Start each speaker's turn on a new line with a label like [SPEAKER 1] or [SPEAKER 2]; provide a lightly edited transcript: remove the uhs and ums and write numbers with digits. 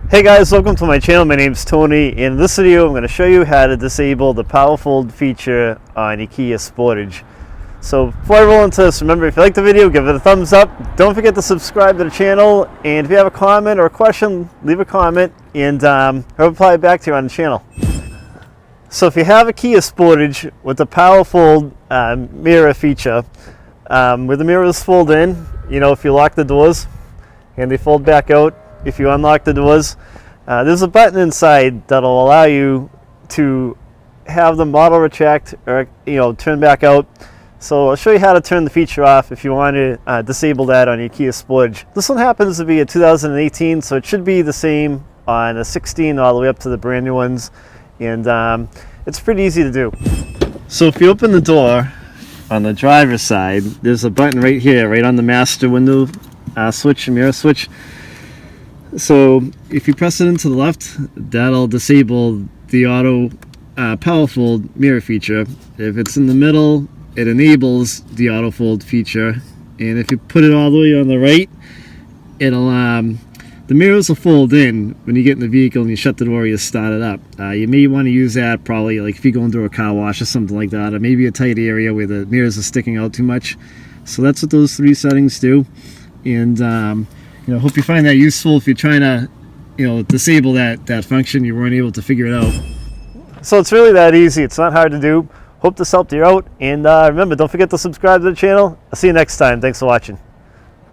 [SPEAKER 1] Hey guys, welcome to my channel. My name's Tony. In this video I'm going to show you how to disable the power fold feature on a KIA Sportage. So before I roll into this, remember, if you like the video, give it a thumbs up. Don't forget to subscribe to the channel, and if you have a comment or a question, leave a comment and I'll reply back to you on the channel. So if you have a KIA Sportage with the power fold mirror feature, where the mirrors fold in, you know, if you lock the doors and they fold back out, if you unlock the doors, there's a button inside that'll allow you to have them auto retract or, you know, turn back out. So I'll show you how to turn the feature off if you want to disable that on your KIA Sportage. This one happens to be a 2018, so it should be the same on a 16 all the way up to the brand new ones, and it's pretty easy to do. So if you open the door on the driver's side, there's a button right here, right on the master window switch, mirror switch. So if you press it into the left, that'll disable the auto power fold mirror feature. If it's in the middle, it enables the auto fold feature, and if you put it all the way on the right, it'll the mirrors will fold in when you get in the vehicle and you shut the door or you start it up. You may want to use that probably like if you're going through a car wash or something like that, or maybe a tight area where the mirrors are sticking out too much. So that's what those three settings do, and you know, hope you find that useful if you're trying to, you know, disable that function. You weren't able to figure it out. So it's really that easy. It's not hard to do. Hope this helped you out. And remember, don't forget to subscribe to the channel. I'll see you next time. Thanks for watching.